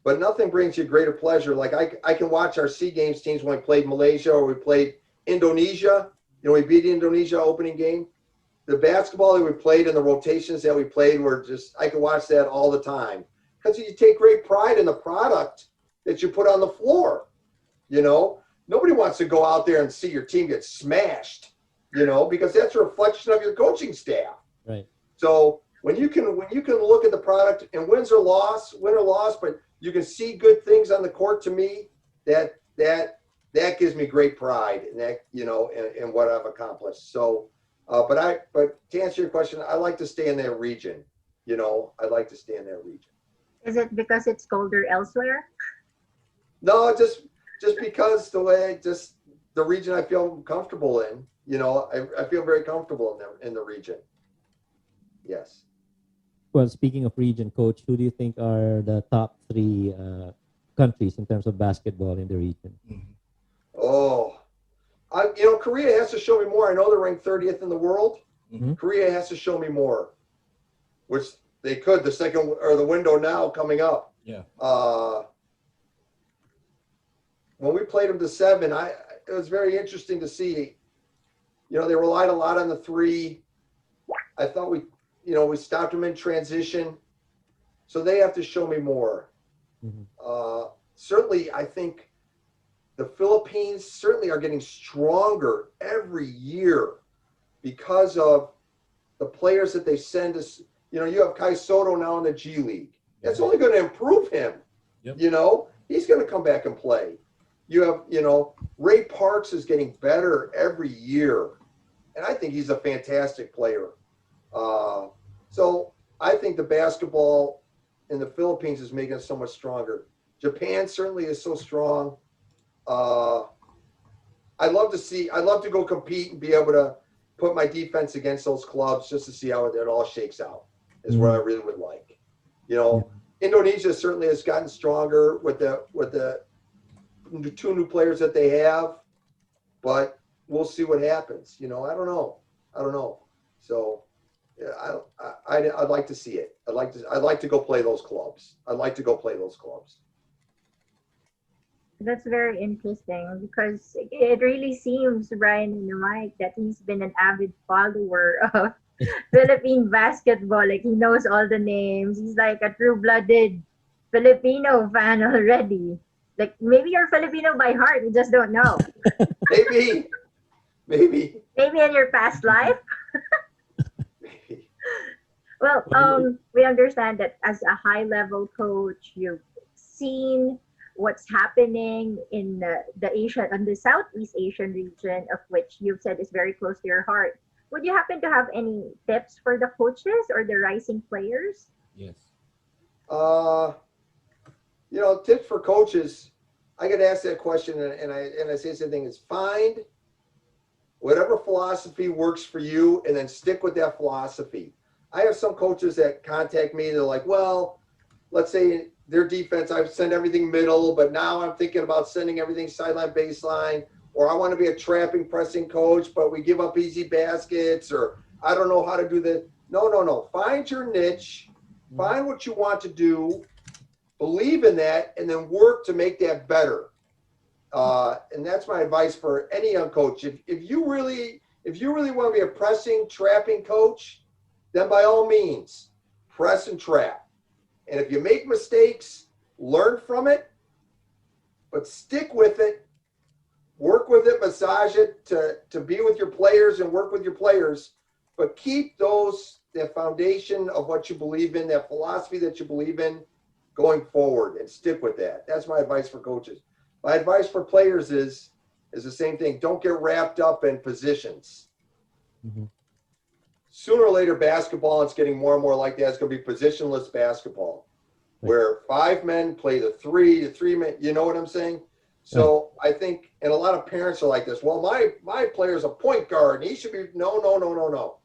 But nothing brings you greater pleasure. Like I can watch our SEA Games teams when we played Malaysia or we played Indonesia. You know, we beat Indonesia opening game. The basketball that we played and the rotations that we played were just, I can watch that all the time. Because you take great pride in the product that you put on the floor. You know, nobody wants to go out there and see your team get smashed, you know, because that's a reflection of your coaching staff. Right. So when you can look at the product and win or loss, but you can see good things on the court, to me, that gives me great pride in that, you know, in what I've accomplished. So But to answer your question, I like to stay in that region. I like to stay in that region. Is it because it's colder elsewhere? No, just because the region I feel comfortable in. I feel very comfortable in the region. Yes. Well, speaking of region, coach, who do you think are the top three countries in terms of basketball in the region? Mhm. Oh, Korea has to show me more. I know they're ranked 30th in the world. Mhm. Korea has to show me more, which they could. The second or the window now coming up. Yeah. When we played them to 7, it was very interesting to see. They relied a lot on the 3. I thought we stopped them in transition, so they have to show me more. Mhm. Certainly, I think the Philippines certainly are getting stronger every year because of the players that they send us. You have Kai Soto now in the G League. That's only going to improve him. Yep. He's going to come back and play. You have, Ray Parks is getting better every year. And I think he's a fantastic player. So I think the basketball in the Philippines is making us so much stronger. Japan certainly is so strong. I'd love to go compete and be able to put my defense against those clubs just to see how it all shakes out is what I really would like. Indonesia certainly has gotten stronger with the 2 new players that they have, but we'll see what happens. I don't know. So yeah, I'd like to see it. I'd like to go play those clubs. That's very interesting because it really seems, Brian and Mike, that he's been an avid follower of Philippine basketball. Like he knows all the names. He's like a true-blooded Filipino fan already. Like maybe you're Filipino by heart, you just don't know. Maybe. Maybe in your past life. Well, we understand that as a high-level coach, you've seen what's happening in the Asia and the Southeast Asian region, of which you've said is very close to your heart. Would you happen to have any tips for the coaches or the rising players? Yes. Tips for coaches. I get asked that question, and I say the same thing: is find whatever philosophy works for you, and then stick with that philosophy. I have some coaches that contact me. They're like, well, let's say their defense, I send everything middle, but now I'm thinking about sending everything sideline, baseline, or I want to be a trapping, pressing coach, but we give up easy baskets, or I don't know how to do that. No. Find your niche, find what you want to do, believe in that, and then work to make that better. And that's my advice for any young coach. If you really want to be a pressing, trapping coach, then by all means, press and trap. And if you make mistakes, learn from it, but stick with it, work with it, massage it to be with your players and work with your players, but keep that foundation of what you believe in, that philosophy that you believe in going forward and stick with that. That's my advice for coaches. My advice for players is the same thing. Don't get wrapped up in positions. Mm-hmm. Sooner or later, basketball, it's getting more and more like that. It's going to be positionless basketball, where 5 men play the 3 men. You know what I'm saying? So I think, and a lot of parents are like this. Well, my player's a point guard, and he should be. No.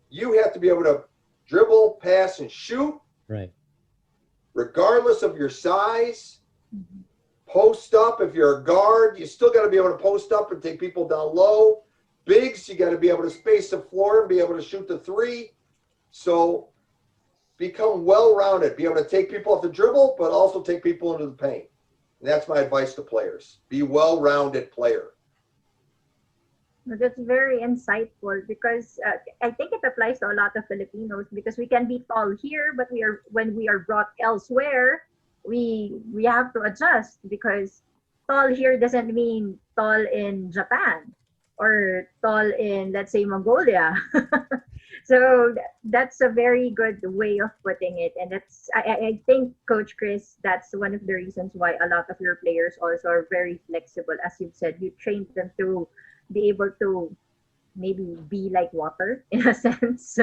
You have to be able to dribble, pass, and shoot. Right. Regardless of your size. Post up. If you're a guard, you still got to be able to post up and take people down low. Bigs, you got to be able to space the floor and be able to shoot the 3. So become well-rounded. Be able to take people off the dribble, but also take people into the paint. And that's my advice to players. Be well-rounded player. That's very insightful because I think it applies to a lot of Filipinos because we can be tall here, but when we are brought elsewhere, we have to adjust because tall here doesn't mean tall in Japan or tall in, let's say, Mongolia. So that's a very good way of putting it. And I think, Coach Chris, that's one of the reasons why a lot of your players also are very flexible. As you've said, you trained them to be able to maybe be like water in a sense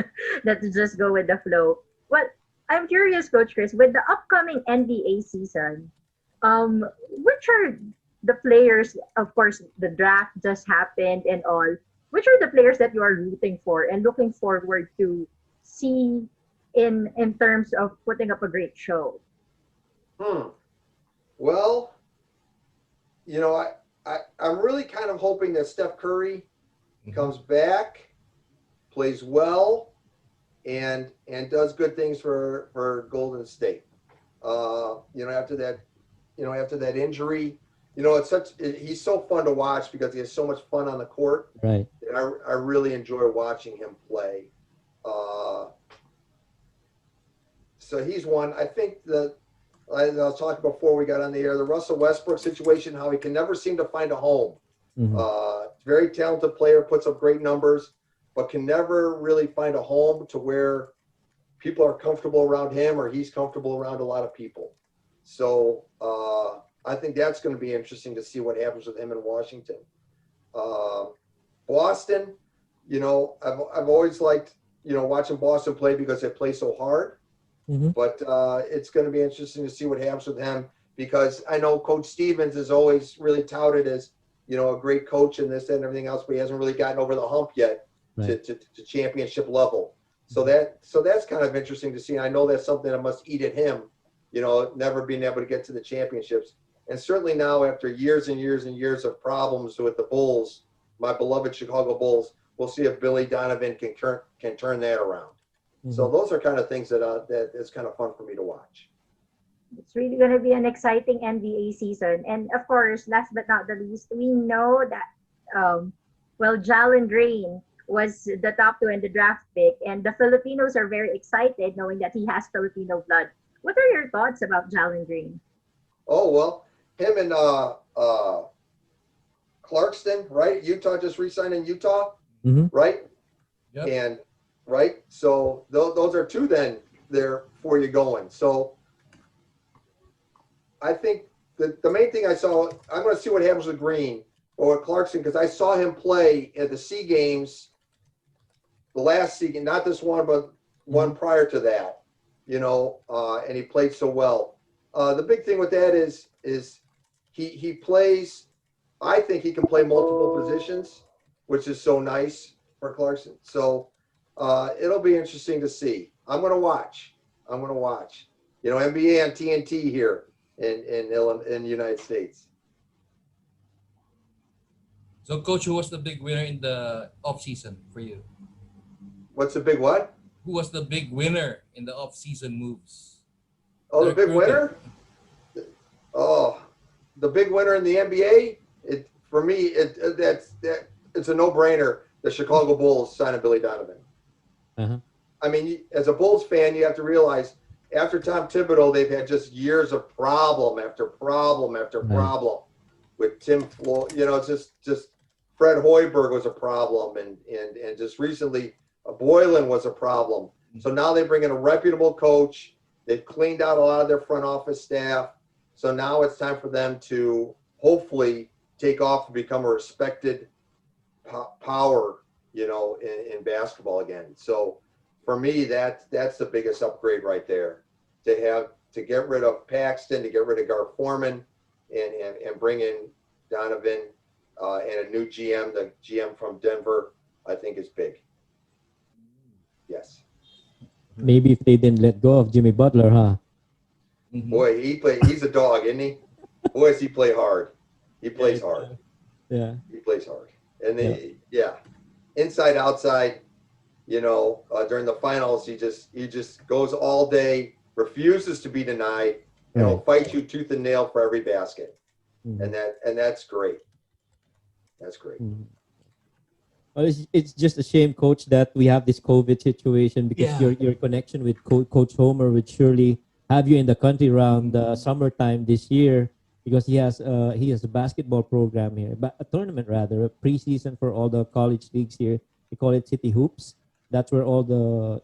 that just go with the flow. Well, I'm curious, Coach Chris, with the upcoming NBA season, which are the players? Of course, the draft just happened and all. Which are the players that you are rooting for and looking forward to see in terms of putting up a great show? Hmm. Well, I'm really kind of hoping that Steph Curry comes back, plays well, and does good things for Golden State. After that, after that injury, he's so fun to watch because he has so much fun on the court. Right. And I really enjoy watching him play. So he's one. I think I was talking before we got on the air, the Russell Westbrook situation, how he can never seem to find a home. Very talented player, puts up great numbers, but can never really find a home to where people are comfortable around him or he's comfortable around a lot of people. So I think that's going to be interesting to see what happens with him in Washington. Boston, I've always liked, watching Boston play because they play so hard. But it's going to be interesting to see what happens with him because I know Coach Stevens is always really touted as, a great coach and this and everything else, but he hasn't really gotten over the hump yet to championship level. So that's kind of interesting to see. And I know that's something that must eat at him, never being able to get to the championships. And certainly now after years and years and years of problems with the Bulls, my beloved Chicago Bulls, we'll see if Billy Donovan can turn that around. So those are kind of things that is kind of fun for me to watch. It's really going to be an exciting NBA season. And of course, last but not the least, we know that, Jalen Green was the top 2 in the draft pick. And the Filipinos are very excited knowing that he has Filipino blood. What are your thoughts about Jalen Green? Oh, well, him and Clarkston, right? Utah just re-signed in Utah, right? Yep. And right? So those are 2 then there for you going. So I think the main thing I saw, I'm going to see what happens with Green or with Clarkson because I saw him play at the SEA Games, the last SEA game, not this one, but one prior to that, and he played so well. The big thing with that is he plays, I think he can play multiple positions, which is so nice for Clarkson. So it'll be interesting to see. I'm going to watch. NBA on TNT here in the United States. So, Coach, who was the big winner in the off-season for you? What's the big what? Who was the big winner in the off-season moves? Oh, the big winner? Oh, the big winner in the NBA? For me, it's a no-brainer. The Chicago Bulls signing Billy Donovan. I mean, as a Bulls fan, you have to realize after Tom Thibodeau, they've had just years of problem after problem after problem with Tim Floyd. Just Fred Hoiberg was a problem, and just recently, Boylan was a problem. So now they bring in a reputable coach. They've cleaned out a lot of their front office staff. So now it's time for them to hopefully take off and become a respected power, in basketball again. So for me, that's the biggest upgrade right there. To get rid of Paxton, to get rid of Gar Forman, and bring in Donovan and a new GM, the GM from Denver, I think is big. Yes. Maybe if they didn't let go of Jimmy Butler, huh? Boy, he's a dog, isn't he? Boy, does he play hard. He plays hard. Yeah. He plays hard. And inside, outside, during the finals, he just goes all day, refuses to be denied, and will fight you tooth and nail for every basket. And that's great. That's great. Well, it's just a shame, Coach, that we have this COVID situation because your connection with Coach Homer would surely have you in the country around summertime this year because he has a basketball program here, but a tournament rather, a preseason for all the college leagues here. We call it City Hoops. That's where all the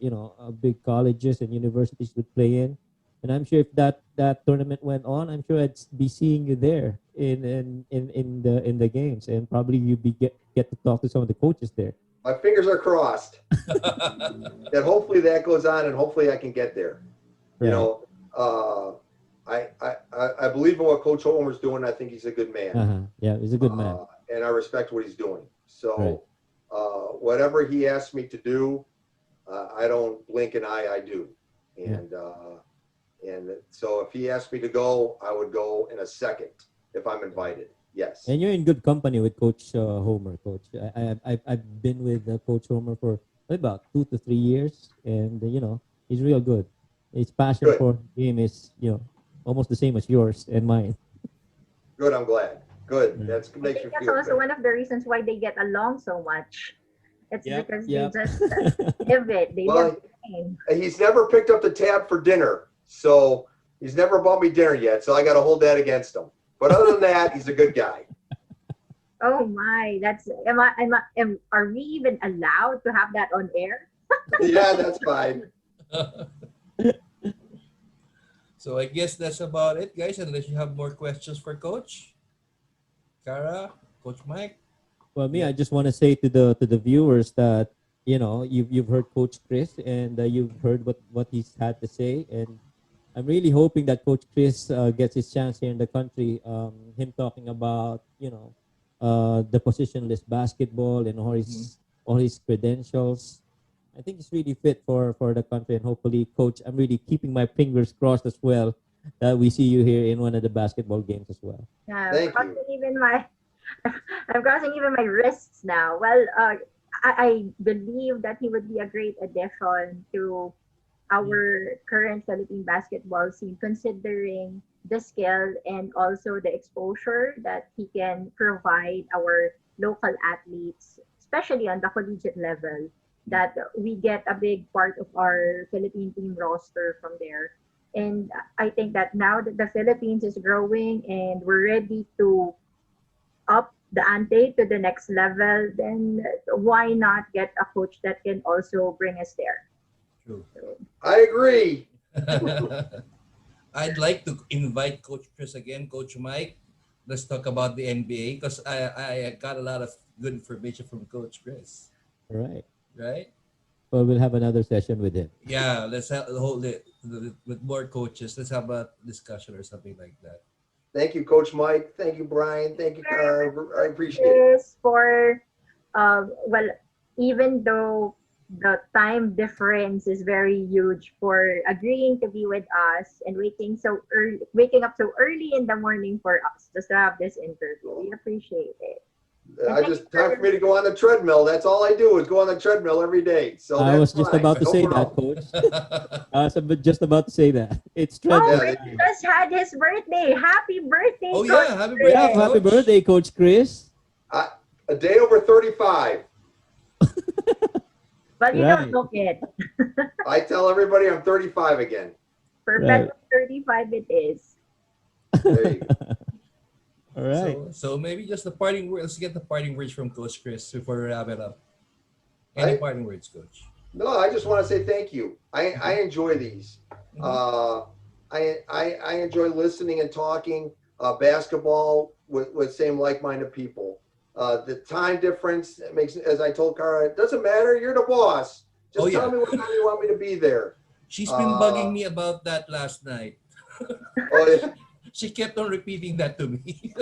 big colleges and universities would play in. And I'm sure if that tournament went on, I'm sure I'd be seeing you there in the games, and probably you get to talk to some of the coaches there. My fingers are crossed that hopefully that goes on and hopefully I can get there. You know, I believe in what Coach Homer's doing. I think he's a good man. Yeah, he's a good man. And I respect what he's doing. So Right. whatever he asks me to do, I don't blink an eye. I do. And so if he asked me to go, I would go in a second if I'm invited. Yes. And you're in good company with Coach Homer, Coach. I've been with Coach Homer for about 2 to 3 years, and you know he's real good. His passion Good. for the game is almost the same as yours and mine. Good. I'm glad. Good. Yeah. That's I makes think you that's feel also good. one of the reasons why they get along so much. It's Yep, because yep. they just live it. They Well, live the game. He's never picked up the tab for dinner, so he's never bought me dinner yet. So I got to hold that against him. But other than that, he's a good guy. Oh my, that's are we even allowed to have that on air? Yeah, that's fine. So I guess that's about it, guys. Unless you have more questions for Coach Kara, Coach Mike. Well, me, I just want to say to the viewers that you've heard Coach Chris and you've heard what he's had to say, and I'm really hoping that Coach Chris gets his chance here in the country. Him talking about the positionless basketball and all his credentials. I think it's really fit for the country, and hopefully, Coach, I'm really keeping my fingers crossed as well that we see you here in one of the basketball games as well. Yeah, Thank you. I'm crossing even my wrists now. Well, I believe that he would be a great addition to our current Philippine basketball scene, considering the skill and also the exposure that he can provide our local athletes, especially on the collegiate level, that we get a big part of our Philippine team roster from there. And I think that now that the Philippines is growing and we're ready to up the ante to the next level, then why not get a coach that can also bring us there? True. I agree. I'd like to invite Coach Chris again, Coach Mike. Let's talk about the NBA because I got a lot of good information from Coach Chris. All right. Right? Well, we'll have another session with him. Yeah, let's hold it with more coaches. Let's have a discussion or something like that. Thank you, Coach Mike. Thank you, Brian. Thank you, Kara. I appreciate it. Is for well, even though the time difference is very huge, for agreeing to be with us and waking up so early in the morning for us just to have this interview. We appreciate it. Time for me to go on the treadmill. That's all I do is go on the treadmill every day. So I was just fine. about to No say problem. that, Coach. I was just about to say that. It's Oh, treadmill. Rick just had his birthday. Happy birthday! Oh, Coach yeah. Happy Chris. Yeah, birthday, happy Coach. birthday, Coach Chris. A day over 35. But you Right. don't look it. I tell everybody I'm 35 again. Perfect 35 it is. There you go. All right. So maybe just the parting words. Let's get the parting words from Coach Chris before we wrap it up. Any parting words, Coach? No, I just want to say thank you. I enjoy these. I enjoy listening and talking basketball with same like-minded people. The time difference makes, as I told Kara, it doesn't matter. You're the boss. Just tell me what time you want me to be there. She's been bugging me about that last night. She kept on repeating that to me.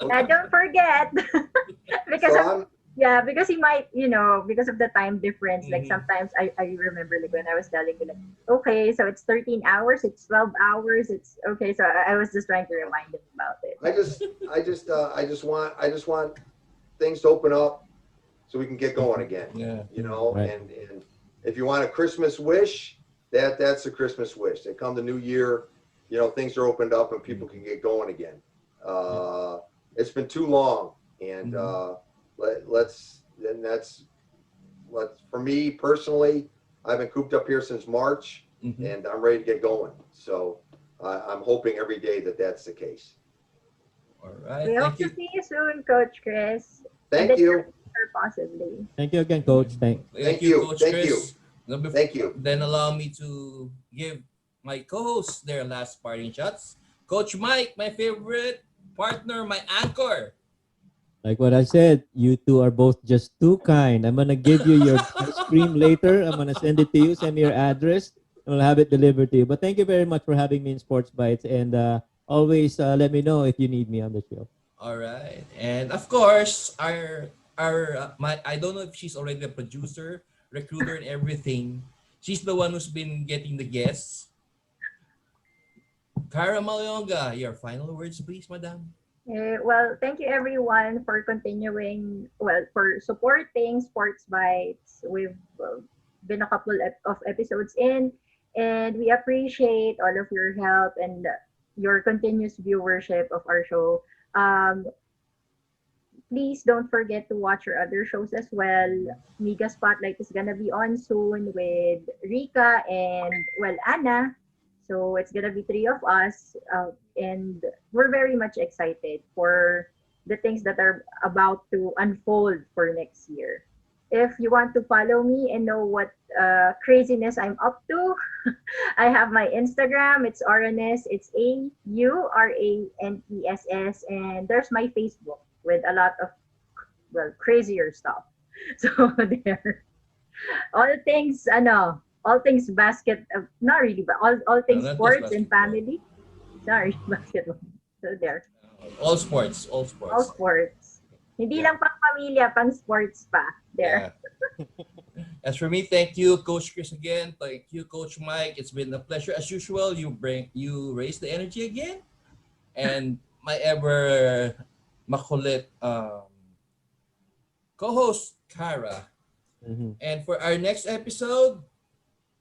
Yeah, don't forget. because he might, because of the time difference, like sometimes I remember like when I was telling you like, okay, so it's 13 hours, it's 12 hours, it's okay. So I was just trying to remind him about it. I just want things to open up so we can get going again. Yeah. Right. And if you want a Christmas wish, that's a Christmas wish. They come the new year, things are opened up and people can get going again. It's been too long, and for me personally, I've been cooped up here since March, and I'm ready to get going. So I'm hoping every day that that's the case. All right. We hope to see you soon, Coach Chris. Thank you. Possibly. Thank you again, Coach. Thank you. you, Coach Thank Chris. you. Thank you. Then allow me to give my co-hosts their last parting shots. Coach Mike, my favorite partner, my anchor. Like what I said, you two are both just too kind. I'm gonna give you your ice cream later. I'm gonna send it to you. Send me your address, and I'll have it delivered to you. But thank you very much for having me in Sports Bites, and always let me know if you need me on the show. All right. And of course, our my I don't know if she's already a producer, recruiter and everything. She's the one who's been getting the guests. Kara Mallonga, your final words please, madam. Well, thank you everyone for continuing, well, for supporting Sports Bites. We've been a couple of episodes in, and we appreciate all of your help and your continuous viewership of our show. Um, Please don't forget to watch our other shows as well. Miga Spotlight is gonna be on soon with Rika and, well, Anna. So it's gonna be three of us, and we're very much excited for the things that are about to unfold for next year. If you want to follow me and know what craziness I'm up to, I have my Instagram. It's Auranes. It's AURANESS, and there's my Facebook with a lot of, well, crazier stuff. So there, all things all things basket, not really, but all No, things not just sports and basketball. family. Sorry, basketball. So there, All sports, all all sports. sports. Hindi Yeah. lang pang pamilya, pang sports pa. Yeah. There. As for me, thank you, Coach Chris again. Thank you, Coach Mike. It's been a pleasure as usual. You raise the energy again, and my ever makulit co-host Kara. Mhm. And for our next episode,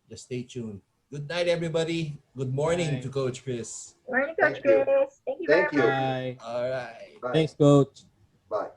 just stay tuned. Good night, everybody. Good morning Bye. to Coach Chris. Morning, Coach Thank you. Chris. Thank you very Thank you. much. Bye. All right. Bye. Thanks, Coach. Bye.